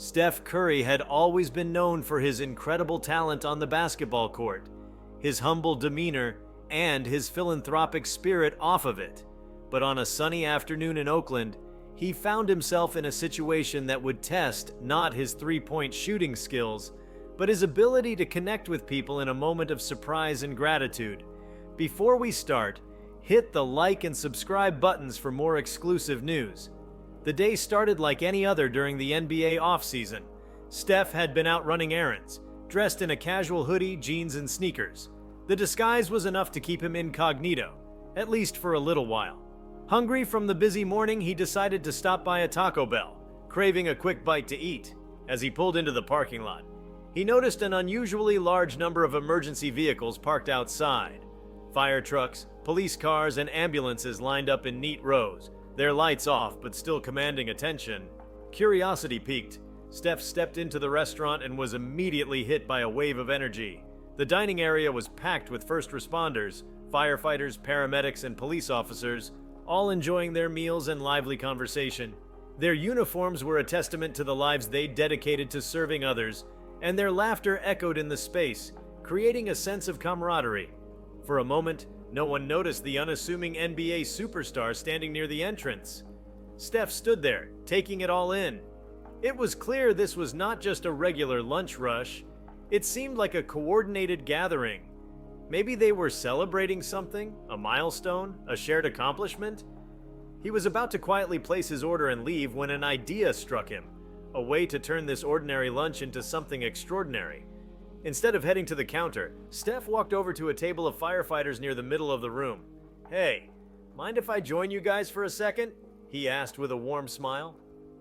Steph Curry had always been known for his incredible talent on the basketball court, his humble demeanor, and his philanthropic spirit off of it. But on a sunny afternoon in Oakland, he found himself in a situation that would test not his three-point shooting skills, but his ability to connect with people in a moment of surprise and gratitude. Before we start, hit the like and subscribe buttons for more exclusive news. The day started like any other during the NBA offseason. Steph had been out running errands, dressed in a casual hoodie, jeans, and sneakers. The disguise was enough to keep him incognito, at least for a little while. Hungry from the busy morning, he decided to stop by a Taco Bell, craving a quick bite to eat. As he pulled into the parking lot, he noticed an unusually large number of emergency vehicles parked outside. Fire trucks, police cars, and ambulances lined up in neat rows, their lights off but still commanding attention. Curiosity piqued. Steph stepped into the restaurant and was immediately hit by a wave of energy. The dining area was packed with first responders, firefighters, paramedics, and police officers, all enjoying their meals and lively conversation. Their uniforms were a testament to the lives they dedicated to serving others, and their laughter echoed in the space, creating a sense of camaraderie. For a moment, no one noticed the unassuming NBA superstar standing near the entrance. Steph stood there, taking it all in. It was clear this was not just a regular lunch rush. It seemed like a coordinated gathering. Maybe they were celebrating something, a milestone, a shared accomplishment? He was about to quietly place his order and leave when an idea struck him, a way to turn this ordinary lunch into something extraordinary. Instead of heading to the counter, Steph walked over to a table of firefighters near the middle of the room. "Hey, mind if I join you guys for a second?" he asked with a warm smile.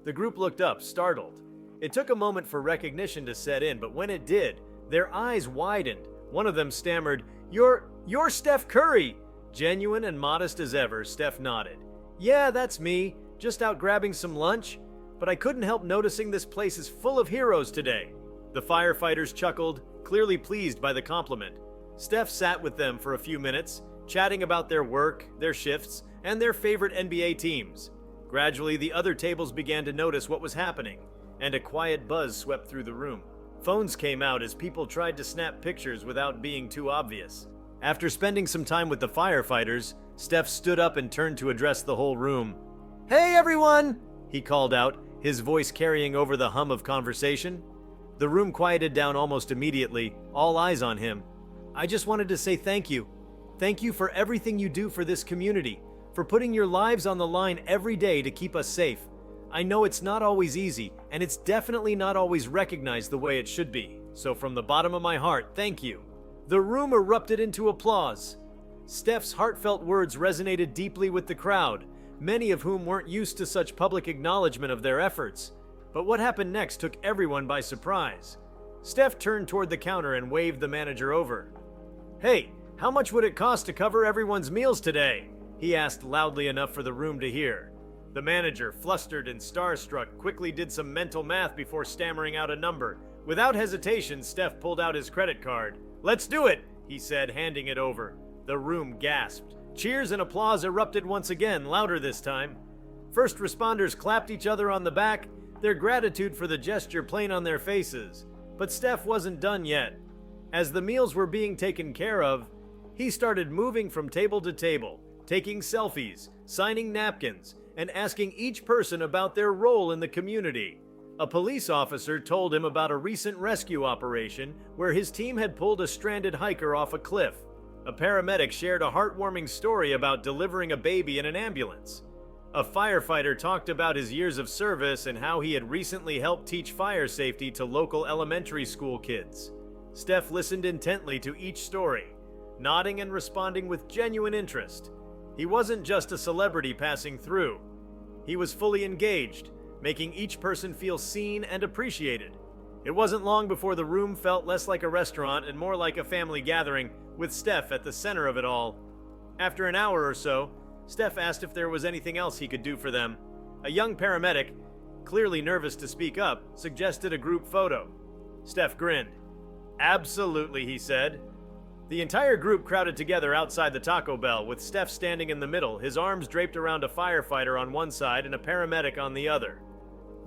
The group looked up, startled. It took a moment for recognition to set in, but when it did, their eyes widened. One of them stammered, You're Steph Curry!" Genuine and modest as ever, Steph nodded. "Yeah, that's me, just out grabbing some lunch. But I couldn't help noticing this place is full of heroes today." The firefighters chuckled, clearly pleased by the compliment. Steph sat with them for a few minutes, chatting about their work, their shifts, and their favorite NBA teams. Gradually, the other tables began to notice what was happening, and a quiet buzz swept through the room. Phones came out as people tried to snap pictures without being too obvious. After spending some time with the firefighters, Steph stood up and turned to address the whole room. "Hey everyone!" he called out, his voice carrying over the hum of conversation. The room quieted down almost immediately, all eyes on him. "I just wanted to say thank you. Thank you for everything you do for this community, for putting your lives on the line every day to keep us safe. I know it's not always easy, and it's definitely not always recognized the way it should be. So from the bottom of my heart, thank you." The room erupted into applause. Steph's heartfelt words resonated deeply with the crowd, many of whom weren't used to such public acknowledgement of their efforts. But what happened next took everyone by surprise. Steph turned toward the counter and waved the manager over. "Hey, how much would it cost to cover everyone's meals today?" he asked loudly enough for the room to hear. The manager, flustered and starstruck, quickly did some mental math before stammering out a number. Without hesitation, Steph pulled out his credit card. "Let's do it," he said, handing it over. The room gasped. Cheers and applause erupted once again, louder this time. First responders clapped each other on the back, their gratitude for the gesture plain on their faces. But Steph wasn't done yet. As the meals were being taken care of, he started moving from table to table, taking selfies, signing napkins, and asking each person about their role in the community. A police officer told him about a recent rescue operation where his team had pulled a stranded hiker off a cliff. A paramedic shared a heartwarming story about delivering a baby in an ambulance. A firefighter talked about his years of service and how he had recently helped teach fire safety to local elementary school kids. Steph listened intently to each story, nodding and responding with genuine interest. He wasn't just a celebrity passing through. He was fully engaged, making each person feel seen and appreciated. It wasn't long before the room felt less like a restaurant and more like a family gathering, with Steph at the center of it all. After an hour or so, Steph asked if there was anything else he could do for them. A young paramedic, clearly nervous to speak up, suggested a group photo. Steph grinned. "Absolutely," he said. The entire group crowded together outside the Taco Bell, with Steph standing in the middle, his arms draped around a firefighter on one side and a paramedic on the other.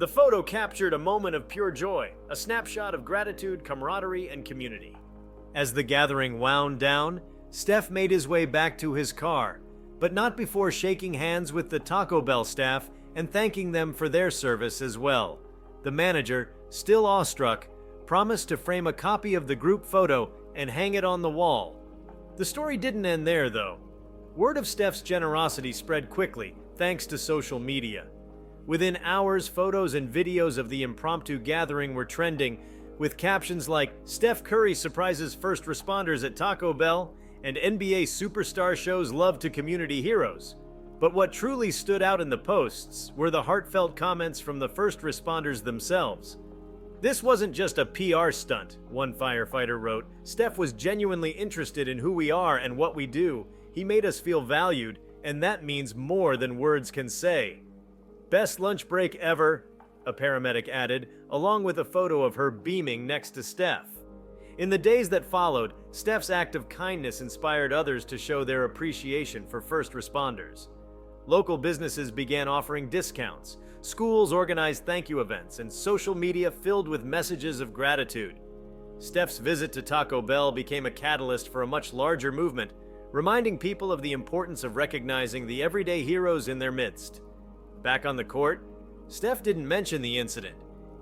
The photo captured a moment of pure joy, a snapshot of gratitude, camaraderie, and community. As the gathering wound down, Steph made his way back to his car, but not before shaking hands with the Taco Bell staff and thanking them for their service as well. The manager, still awestruck, promised to frame a copy of the group photo and hang it on the wall. The story didn't end there, though. Word of Steph's generosity spread quickly, thanks to social media. Within hours, photos and videos of the impromptu gathering were trending, with captions like, "Steph Curry surprises first responders at Taco Bell," and "NBA superstar shows love to community heroes." But what truly stood out in the posts were the heartfelt comments from the first responders themselves. "This wasn't just a PR stunt," one firefighter wrote. "Steph was genuinely interested in who we are and what we do. He made us feel valued, and that means more than words can say." "Best lunch break ever," a paramedic added, along with a photo of her beaming next to Steph. In the days that followed, Steph's act of kindness inspired others to show their appreciation for first responders. Local businesses began offering discounts, schools organized thank you events, and social media filled with messages of gratitude. Steph's visit to Taco Bell became a catalyst for a much larger movement, reminding people of the importance of recognizing the everyday heroes in their midst. Back on the court, Steph didn't mention the incident.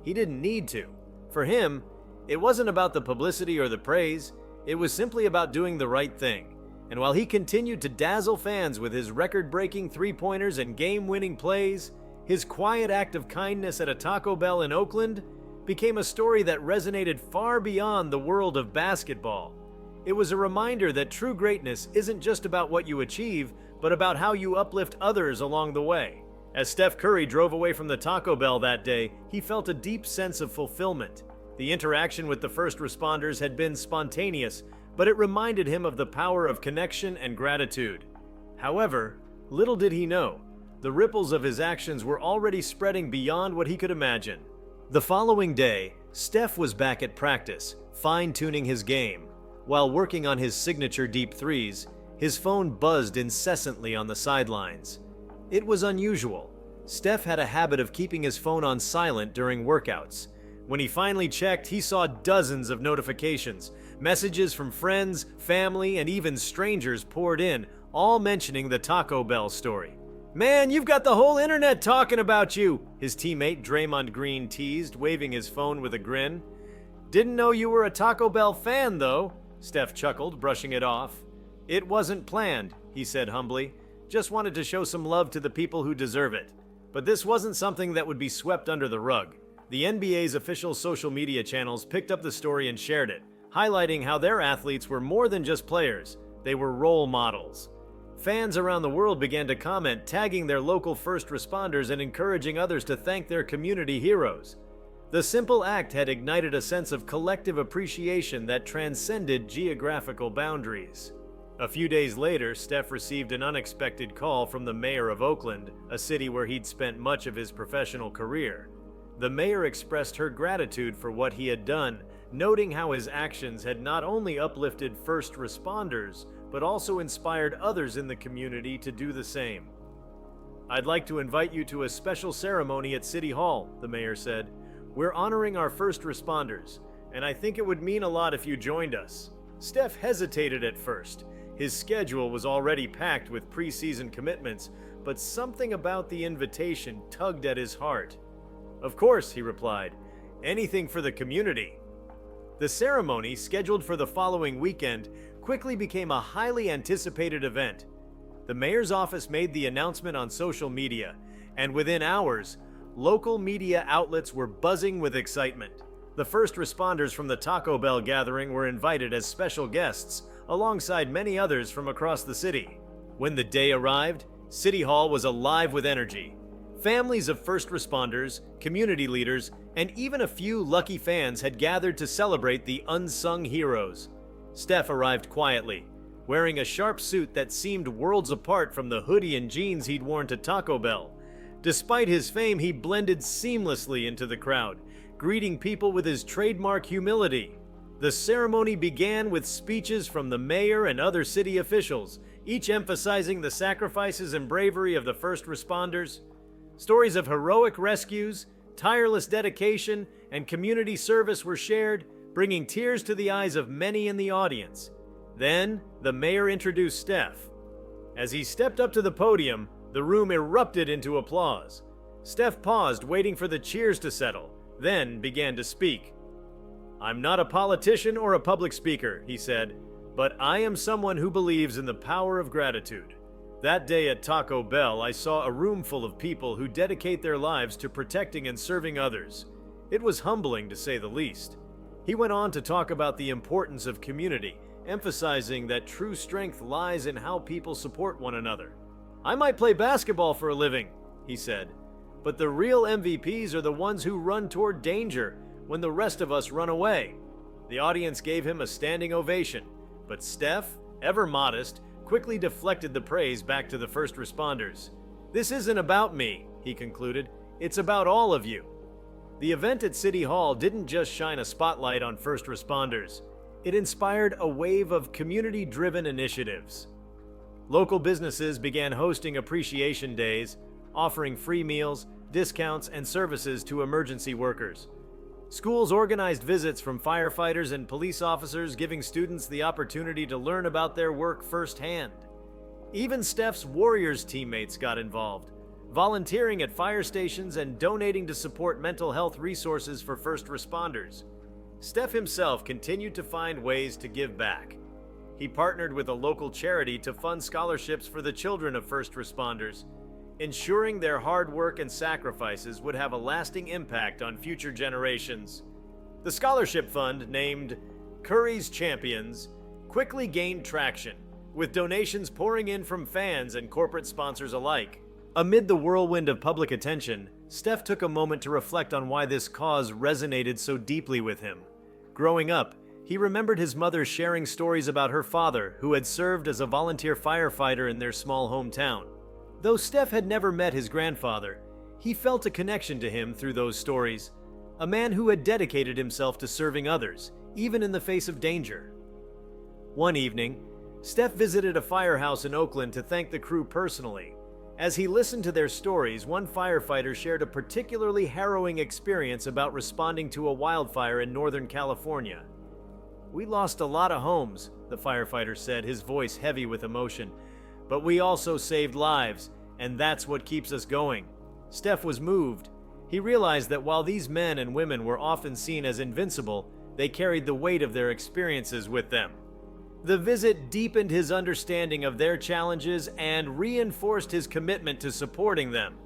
He didn't need to. For him, it wasn't about the publicity or the praise, it was simply about doing the right thing. And while he continued to dazzle fans with his record-breaking three-pointers and game-winning plays, his quiet act of kindness at a Taco Bell in Oakland became a story that resonated far beyond the world of basketball. It was a reminder that true greatness isn't just about what you achieve, but about how you uplift others along the way. As Steph Curry drove away from the Taco Bell that day, he felt a deep sense of fulfillment. The interaction with the first responders had been spontaneous, but it reminded him of the power of connection and gratitude. However, little did he know, the ripples of his actions were already spreading beyond what he could imagine. The following day, Steph was back at practice, fine-tuning his game. While working on his signature deep threes, his phone buzzed incessantly on the sidelines. It was unusual. Steph had a habit of keeping his phone on silent during workouts. When he finally checked, he saw dozens of notifications. Messages from friends, family, and even strangers poured in, all mentioning the Taco Bell story. "Man, you've got the whole internet talking about you," his teammate Draymond Green teased, waving his phone with a grin. "Didn't know you were a Taco Bell fan, though," Steph chuckled, brushing it off. "It wasn't planned," he said humbly. "Just wanted to show some love to the people who deserve it." But this wasn't something that would be swept under the rug. The NBA's official social media channels picked up the story and shared it, highlighting how their athletes were more than just players, they were role models. Fans around the world began to comment, tagging their local first responders and encouraging others to thank their community heroes. The simple act had ignited a sense of collective appreciation that transcended geographical boundaries. A few days later, Steph received an unexpected call from the mayor of Oakland, a city where he'd spent much of his professional career. The mayor expressed her gratitude for what he had done, noting how his actions had not only uplifted first responders, but also inspired others in the community to do the same. "I'd like to invite you to a special ceremony at City Hall," the mayor said. "We're honoring our first responders, and I think it would mean a lot if you joined us." Steph hesitated at first. His schedule was already packed with preseason commitments, but something about the invitation tugged at his heart. "Of course," he replied. "Anything for the community." The ceremony, scheduled for the following weekend, quickly became a highly anticipated event. The mayor's office made the announcement on social media, and within hours, local media outlets were buzzing with excitement. The first responders from the Taco Bell gathering were invited as special guests, alongside many others from across the city. When the day arrived, City Hall was alive with energy. Families of first responders, community leaders, and even a few lucky fans had gathered to celebrate the unsung heroes. Steph arrived quietly, wearing a sharp suit that seemed worlds apart from the hoodie and jeans he'd worn to Taco Bell. Despite his fame, he blended seamlessly into the crowd, greeting people with his trademark humility. The ceremony began with speeches from the mayor and other city officials, each emphasizing the sacrifices and bravery of the first responders. Stories of heroic rescues, Tireless dedication and community service were shared, bringing tears to the eyes of many in the audience. Then, the mayor introduced Steph. As he stepped up to the podium, the room erupted into applause. Steph paused, waiting for the cheers to settle, then began to speak. "I'm not a politician or a public speaker," he said, "but I am someone who believes in the power of gratitude. That day at Taco Bell, I saw a room full of people who dedicate their lives to protecting and serving others. It was humbling, to say the least." He went on to talk about the importance of community, emphasizing that true strength lies in how people support one another. "I might play basketball for a living," he said, "but the real MVPs are the ones who run toward danger when the rest of us run away." The audience gave him a standing ovation, but Steph, ever modest, quickly deflected the praise back to the first responders. "This isn't about me," he concluded. "It's about all of you." The event at City Hall didn't just shine a spotlight on first responders. It inspired a wave of community-driven initiatives. Local businesses began hosting appreciation days, offering free meals, discounts, and services to emergency workers. Schools organized visits from firefighters and police officers, giving students the opportunity to learn about their work firsthand. Even Steph's Warriors teammates got involved, volunteering at fire stations and donating to support mental health resources for first responders. Steph himself continued to find ways to give back. He partnered with a local charity to fund scholarships for the children of first responders, ensuring their hard work and sacrifices would have a lasting impact on future generations. The scholarship fund, named Curry's Champions, quickly gained traction, with donations pouring in from fans and corporate sponsors alike. Amid the whirlwind of public attention, Steph took a moment to reflect on why this cause resonated so deeply with him. Growing up, he remembered his mother sharing stories about her father, who had served as a volunteer firefighter in their small hometown. Though Steph had never met his grandfather, he felt a connection to him through those stories, a man who had dedicated himself to serving others, even in the face of danger. One evening, Steph visited a firehouse in Oakland to thank the crew personally. As he listened to their stories, one firefighter shared a particularly harrowing experience about responding to a wildfire in Northern California. "We lost a lot of homes," the firefighter said, his voice heavy with emotion. "But we also saved lives, and that's what keeps us going." Steph was moved. He realized that while these men and women were often seen as invincible, they carried the weight of their experiences with them. The visit deepened his understanding of their challenges and reinforced his commitment to supporting them.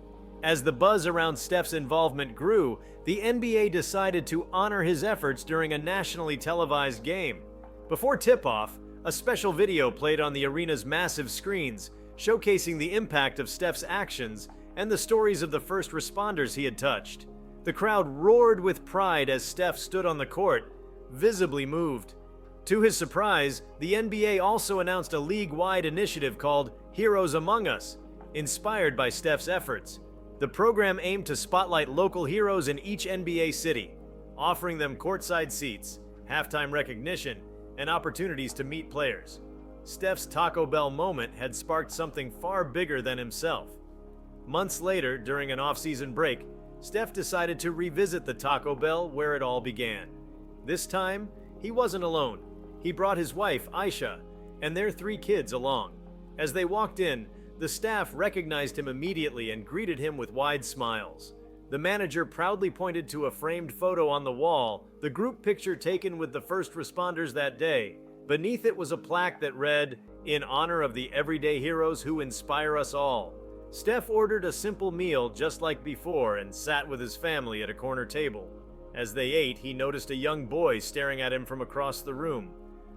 As the buzz around Steph's involvement grew, the NBA decided to honor his efforts during a nationally televised game. Before tip-off, a special video played on the arena's massive screens, showcasing the impact of Steph's actions and the stories of the first responders he had touched. The crowd roared with pride as Steph stood on the court, visibly moved. To his surprise, the NBA also announced a league-wide initiative called Heroes Among Us, inspired by Steph's efforts. The program aimed to spotlight local heroes in each NBA city, offering them courtside seats, halftime recognition, and opportunities to meet players. Steph's Taco Bell moment had sparked something far bigger than himself. Months later, during an off-season break, Steph decided to revisit the Taco Bell where it all began. This time, he wasn't alone. He brought his wife, Aisha, and their 3 kids along. As they walked in, the staff recognized him immediately and greeted him with wide smiles. The manager proudly pointed to a framed photo on the wall, the group picture taken with the first responders that day. Beneath it was a plaque that read, "In honor of the everyday heroes who inspire us all." Steph ordered a simple meal just like before and sat with his family at a corner table. As they ate, he noticed a young boy staring at him from across the room.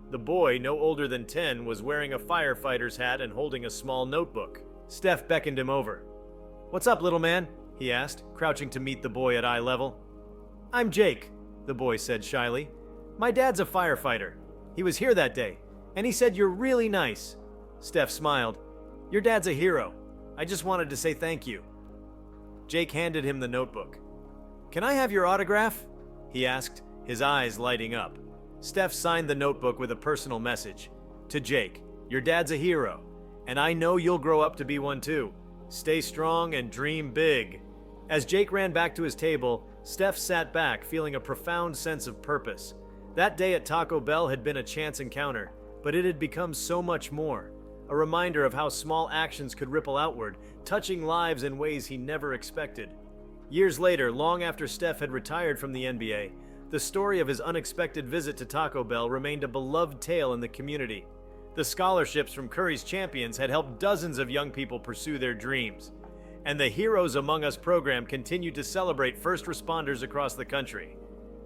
The boy, no older than 10, was wearing a firefighter's hat and holding a small notebook. Steph beckoned him over. "What's up, little man?" he asked, crouching to meet the boy at eye level. "I'm Jake," the boy said shyly. "My dad's a firefighter. He was here that day, and he said you're really nice." Steph smiled. "Your dad's a hero. I just wanted to say thank you." Jake handed him the notebook. "Can I have your autograph?" he asked, his eyes lighting up. Steph signed the notebook with a personal message. "To Jake, your dad's a hero, and I know you'll grow up to be one too. Stay strong and dream big." As Jake ran back to his table, Steph sat back, feeling a profound sense of purpose. That day at Taco Bell had been a chance encounter, but it had become so much more. A reminder of how small actions could ripple outward, touching lives in ways he never expected. Years later, long after Steph had retired from the NBA, the story of his unexpected visit to Taco Bell remained a beloved tale in the community. The scholarships from Curry's champions had helped dozens of young people pursue their dreams, and the Heroes Among Us program continued to celebrate first responders across the country.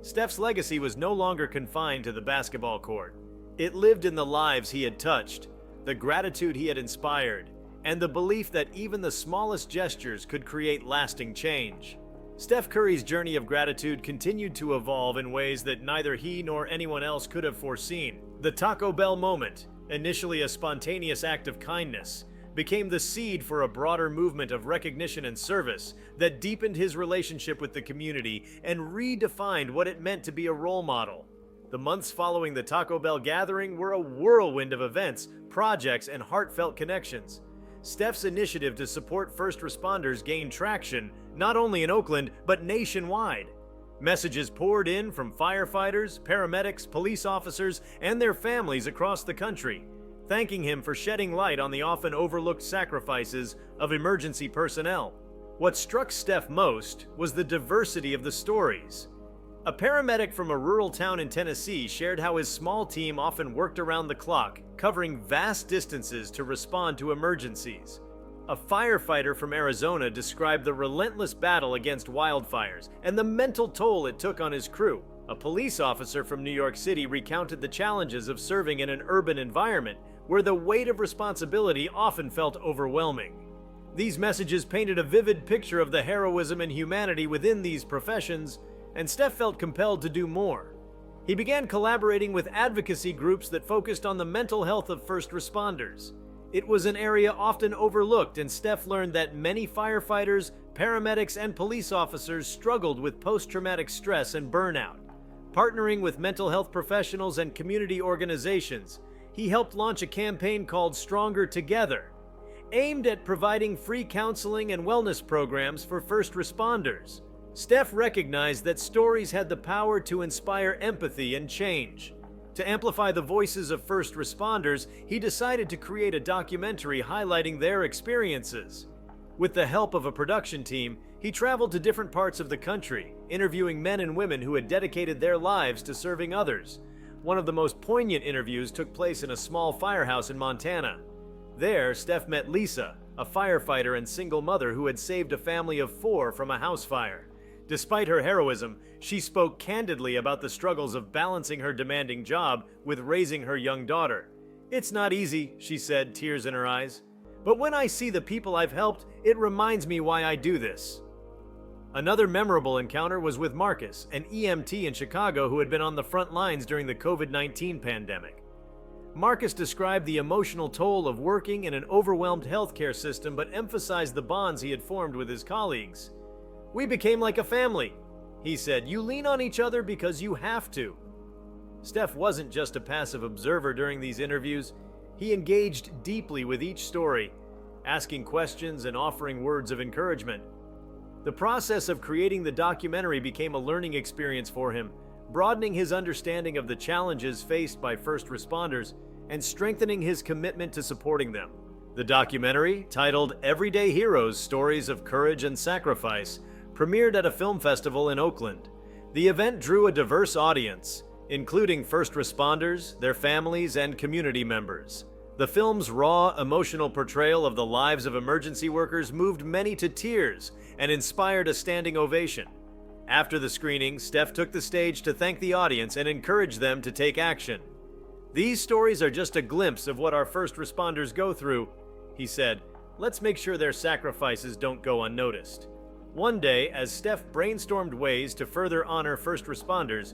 Steph's legacy was no longer confined to the basketball court. It lived in the lives he had touched, the gratitude he had inspired, and the belief that even the smallest gestures could create lasting change. Steph Curry's journey of gratitude continued to evolve in ways that neither he nor anyone else could have foreseen. The Taco Bell moment, initially a spontaneous act of kindness, became the seed for a broader movement of recognition and service that deepened his relationship with the community and redefined what it meant to be a role model. The months following the Taco Bell gathering were a whirlwind of events, projects, and heartfelt connections. Steph's initiative to support first responders gained traction, not only in Oakland, but nationwide. Messages poured in from firefighters, paramedics, police officers, and their families across the country, thanking him for shedding light on the often overlooked sacrifices of emergency personnel. What struck Steph most was the diversity of the stories. A paramedic from a rural town in Tennessee shared how his small team often worked around the clock, covering vast distances to respond to emergencies. A firefighter from Arizona described the relentless battle against wildfires and the mental toll it took on his crew. A police officer from New York City recounted the challenges of serving in an urban environment where the weight of responsibility often felt overwhelming. These messages painted a vivid picture of the heroism and humanity within these professions, and Steph felt compelled to do more. He began collaborating with advocacy groups that focused on the mental health of first responders. It was an area often overlooked, and Steph learned that many firefighters, paramedics, and police officers struggled with post-traumatic stress and burnout. Partnering with mental health professionals and community organizations, he helped launch a campaign called Stronger Together, aimed at providing free counseling and wellness programs for first responders. Steph recognized that stories had the power to inspire empathy and change. To amplify the voices of first responders, he decided to create a documentary highlighting their experiences. With the help of a production team, he traveled to different parts of the country, interviewing men and women who had dedicated their lives to serving others. One of the most poignant interviews took place in a small firehouse in Montana. There, Steph met Lisa, a firefighter and single mother who had saved a family of 4 from a house fire. Despite her heroism, she spoke candidly about the struggles of balancing her demanding job with raising her young daughter. "It's not easy," she said, tears in her eyes. "But when I see the people I've helped, it reminds me why I do this." Another memorable encounter was with Marcus, an EMT in Chicago who had been on the front lines during the COVID-19 pandemic. Marcus described the emotional toll of working in an overwhelmed healthcare system, but emphasized the bonds he had formed with his colleagues. "We became like a family," he said. "You lean on each other because you have to." Steph wasn't just a passive observer during these interviews. He engaged deeply with each story, asking questions and offering words of encouragement. The process of creating the documentary became a learning experience for him, broadening his understanding of the challenges faced by first responders and strengthening his commitment to supporting them. The documentary, titled Everyday Heroes: Stories of Courage and Sacrifice, premiered at a film festival in Oakland. The event drew a diverse audience, including first responders, their families, and community members. The film's raw, emotional portrayal of the lives of emergency workers moved many to tears and inspired a standing ovation. After the screening, Steph took the stage to thank the audience and encourage them to take action. "These stories are just a glimpse of what our first responders go through," he said. "Let's make sure their sacrifices don't go unnoticed." One day, as Steph brainstormed ways to further honor first responders,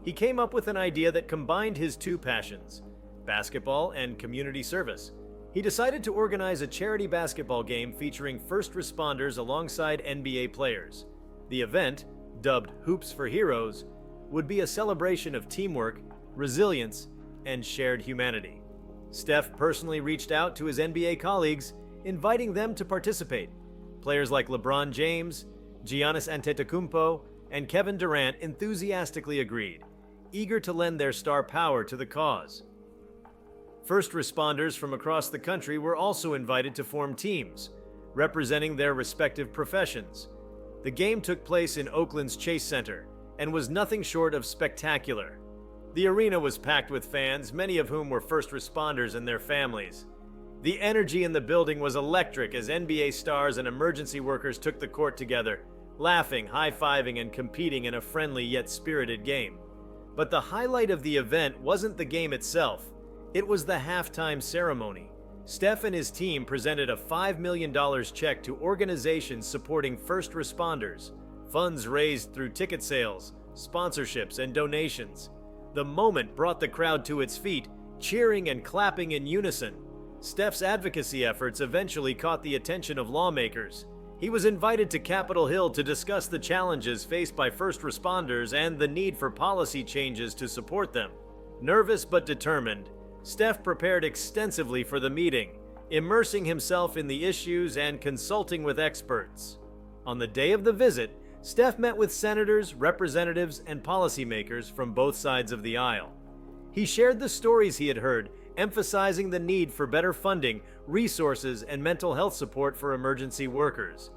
he came up with an idea that combined his 2 passions, basketball and community service. He decided to organize a charity basketball game featuring first responders alongside NBA players. The event, dubbed Hoops for Heroes, would be a celebration of teamwork, resilience, and shared humanity. Steph personally reached out to his NBA colleagues, inviting them to participate. Players like LeBron James, Giannis Antetokounmpo and Kevin Durant enthusiastically agreed, eager to lend their star power to the cause. First responders from across the country were also invited to form teams, representing their respective professions. The game took place in Oakland's Chase Center and was nothing short of spectacular. The arena was packed with fans, many of whom were first responders and their families. The energy in the building was electric as NBA stars and emergency workers took the court together, laughing, high-fiving, and competing in a friendly yet spirited game. But the highlight of the event wasn't the game itself. It was the halftime ceremony. Steph and his team presented a $5 million check to organizations supporting first responders, funds raised through ticket sales, sponsorships, and donations. The moment brought the crowd to its feet, cheering and clapping in unison. Steph's advocacy efforts eventually caught the attention of lawmakers. He was invited to Capitol Hill to discuss the challenges faced by first responders and the need for policy changes to support them. Nervous but determined, Steph prepared extensively for the meeting, immersing himself in the issues and consulting with experts. On the day of the visit, Steph met with senators, representatives, and policymakers from both sides of the aisle. He shared the stories he had heard, emphasizing the need for better funding, resources, and mental health support for emergency workers.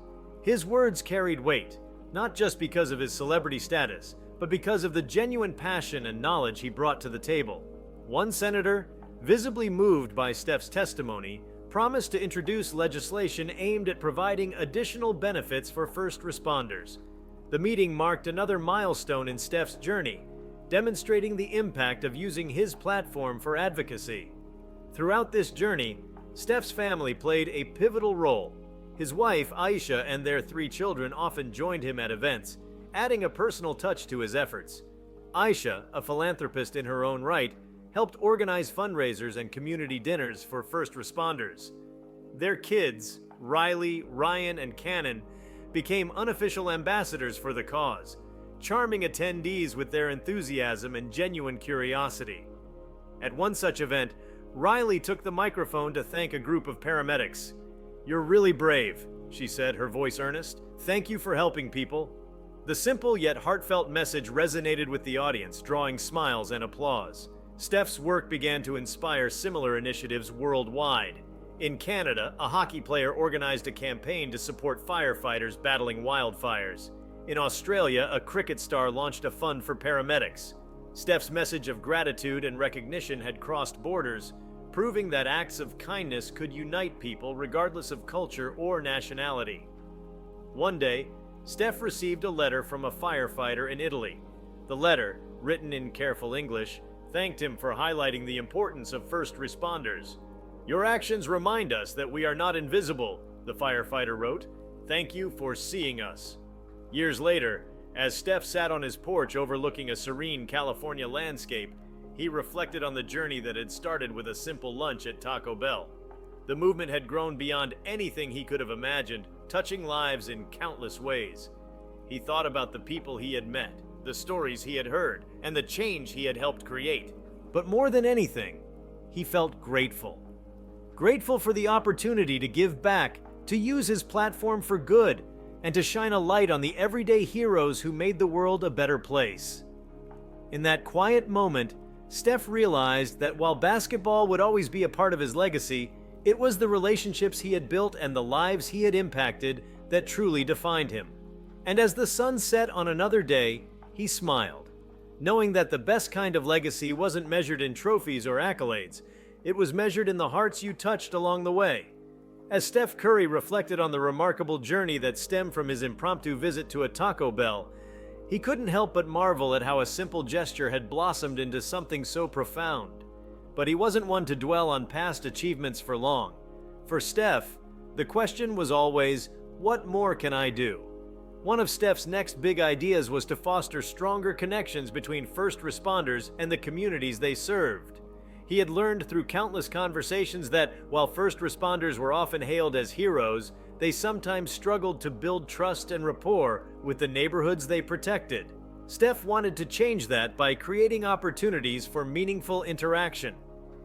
His words carried weight, not just because of his celebrity status, but because of the genuine passion and knowledge he brought to the table. One senator, visibly moved by Steph's testimony, promised to introduce legislation aimed at providing additional benefits for first responders. The meeting marked another milestone in Steph's journey, demonstrating the impact of using his platform for advocacy. Throughout this journey, Steph's family played a pivotal role. His wife, Aisha, and their 3 children often joined him at events, adding a personal touch to his efforts. Aisha, a philanthropist in her own right, helped organize fundraisers and community dinners for first responders. Their kids, Riley, Ryan, and Cannon, became unofficial ambassadors for the cause, charming attendees with their enthusiasm and genuine curiosity. At one such event, Riley took the microphone to thank a group of paramedics. "You're really brave," she said, her voice earnest. "Thank you for helping people." The simple yet heartfelt message resonated with the audience, drawing smiles and applause. Steph's work began to inspire similar initiatives worldwide. In Canada, a hockey player organized a campaign to support firefighters battling wildfires. In Australia, a cricket star launched a fund for paramedics. Steph's message of gratitude and recognition had crossed borders, proving that acts of kindness could unite people regardless of culture or nationality. One day, Steph received a letter from a firefighter in Italy. The letter, written in careful English, thanked him for highlighting the importance of first responders. "Your actions remind us that we are not invisible," the firefighter wrote. "Thank you for seeing us." Years later, as Steph sat on his porch overlooking a serene California landscape, he reflected on the journey that had started with a simple lunch at Taco Bell. The movement had grown beyond anything he could have imagined, touching lives in countless ways. He thought about the people he had met, the stories he had heard, and the change he had helped create. But more than anything, he felt grateful. Grateful for the opportunity to give back, to use his platform for good, and to shine a light on the everyday heroes who made the world a better place. In that quiet moment, Steph realized that while basketball would always be a part of his legacy, it was the relationships he had built and the lives he had impacted that truly defined him. And as the sun set on another day, he smiled, knowing that the best kind of legacy wasn't measured in trophies or accolades. It was measured in the hearts you touched along the way. As Steph Curry reflected on the remarkable journey that stemmed from his impromptu visit to a Taco Bell, he couldn't help but marvel at how a simple gesture had blossomed into something so profound. But he wasn't one to dwell on past achievements for long. For Steph, the question was always, what more can I do? One of Steph's next big ideas was to foster stronger connections between first responders and the communities they served. He had learned through countless conversations that, while first responders were often hailed as heroes, they sometimes struggled to build trust and rapport with the neighborhoods they protected. Steph wanted to change that by creating opportunities for meaningful interaction.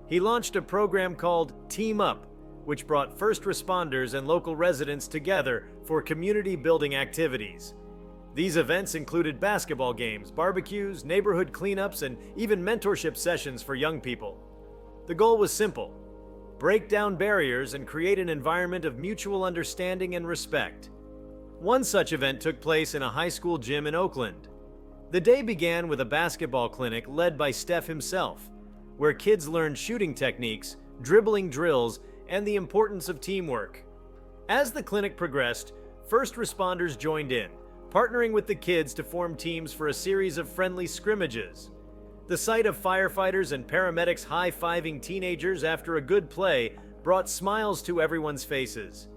He launched a program called Team Up, which brought first responders and local residents together for community building activities. These events included basketball games, barbecues, neighborhood cleanups, and even mentorship sessions for young people. The goal was simple: break down barriers and create an environment of mutual understanding and respect. One such event took place in a high school gym in Oakland. The day began with a basketball clinic led by Steph himself, where kids learned shooting techniques, dribbling drills, and the importance of teamwork. As the clinic progressed, first responders joined in, partnering with the kids to form teams for a series of friendly scrimmages. The sight of firefighters and paramedics high-fiving teenagers after a good play brought smiles to everyone's faces.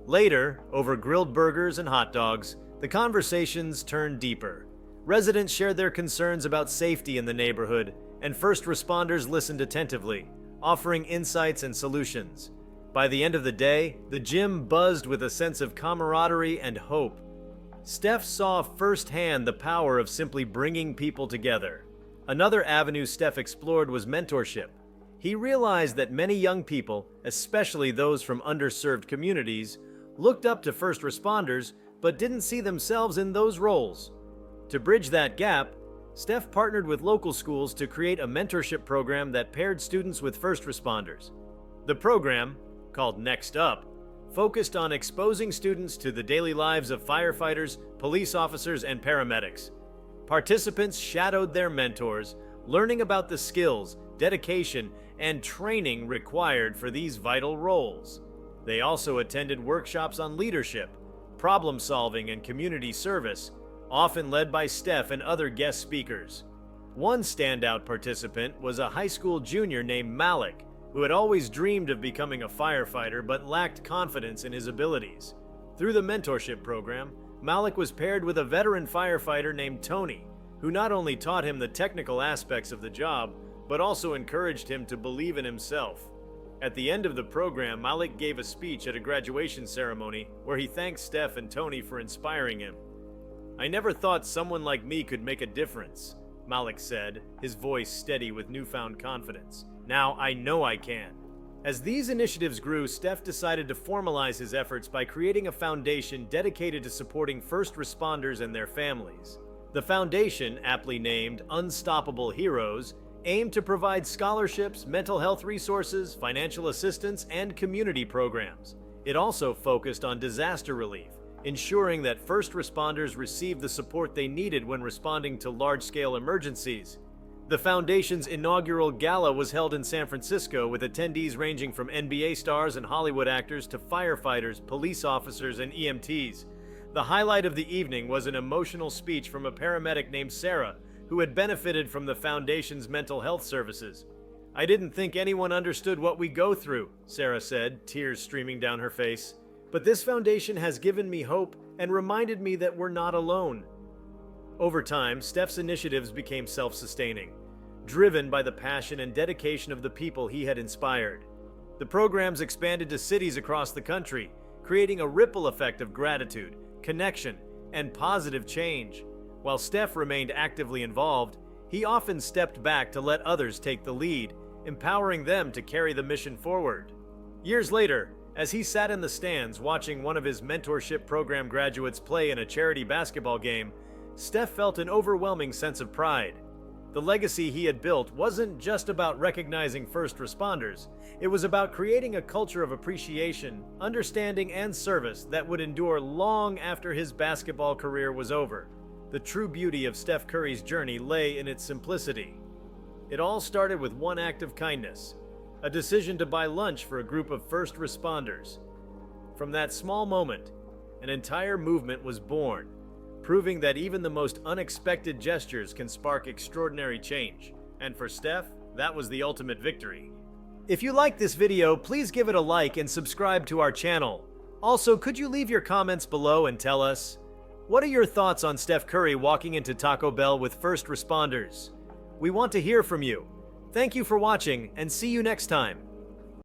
Later, over grilled burgers and hot dogs, the conversations turned deeper. Residents shared their concerns about safety in the neighborhood, and first responders listened attentively, offering insights and solutions. By the end of the day, the gym buzzed with a sense of camaraderie and hope. Steph saw firsthand the power of simply bringing people together. Another avenue Steph explored was mentorship. He realized that many young people, especially those from underserved communities, looked up to first responders but didn't see themselves in those roles. To bridge that gap, Steph partnered with local schools to create a mentorship program that paired students with first responders. The program, called Next Up, focused on exposing students to the daily lives of firefighters, police officers, and paramedics. Participants shadowed their mentors, learning about the skills, dedication, and training required for these vital roles. They also attended workshops on leadership, problem solving, and community service, often led by Steph and other guest speakers. One standout participant was a high school junior named Malik, who had always dreamed of becoming a firefighter but lacked confidence in his abilities. Through the mentorship program, Malik was paired with a veteran firefighter named Tony, who not only taught him the technical aspects of the job, but also encouraged him to believe in himself. At the end of the program, Malik gave a speech at a graduation ceremony where he thanked Steph and Tony for inspiring him. "I never thought someone like me could make a difference," Malik said, his voice steady with newfound confidence. "Now I know I can." As these initiatives grew, Steph decided to formalize his efforts by creating a foundation dedicated to supporting first responders and their families. The foundation, aptly named Unstoppable Heroes, aimed to provide scholarships, mental health resources, financial assistance, and community programs. It also focused on disaster relief, ensuring that first responders received the support they needed when responding to large-scale emergencies. The foundation's inaugural gala was held in San Francisco with attendees ranging from NBA stars and Hollywood actors to firefighters, police officers, and EMTs. The highlight of the evening was an emotional speech from a paramedic named Sarah, who had benefited from the foundation's mental health services. "I didn't think anyone understood what we go through," Sarah said, tears streaming down her face. "But this foundation has given me hope and reminded me that we're not alone." Over time, Steph's initiatives became self-sustaining, driven by the passion and dedication of the people he had inspired. The programs expanded to cities across the country, creating a ripple effect of gratitude, connection, and positive change. While Steph remained actively involved, he often stepped back to let others take the lead, empowering them to carry the mission forward. Years later, as he sat in the stands watching one of his mentorship program graduates play in a charity basketball game, Steph felt an overwhelming sense of pride. The legacy he had built wasn't just about recognizing first responders. It was about creating a culture of appreciation, understanding, and service that would endure long after his basketball career was over. The true beauty of Steph Curry's journey lay in its simplicity. It all started with one act of kindness, a decision to buy lunch for a group of first responders. From that small moment, an entire movement was born, proving that even the most unexpected gestures can spark extraordinary change. And for Steph, that was the ultimate victory. If you liked this video, please give it a like and subscribe to our channel. Also, could you leave your comments below and tell us, what are your thoughts on Steph Curry walking into Taco Bell with first responders? We want to hear from you. Thank you for watching, and see you next time.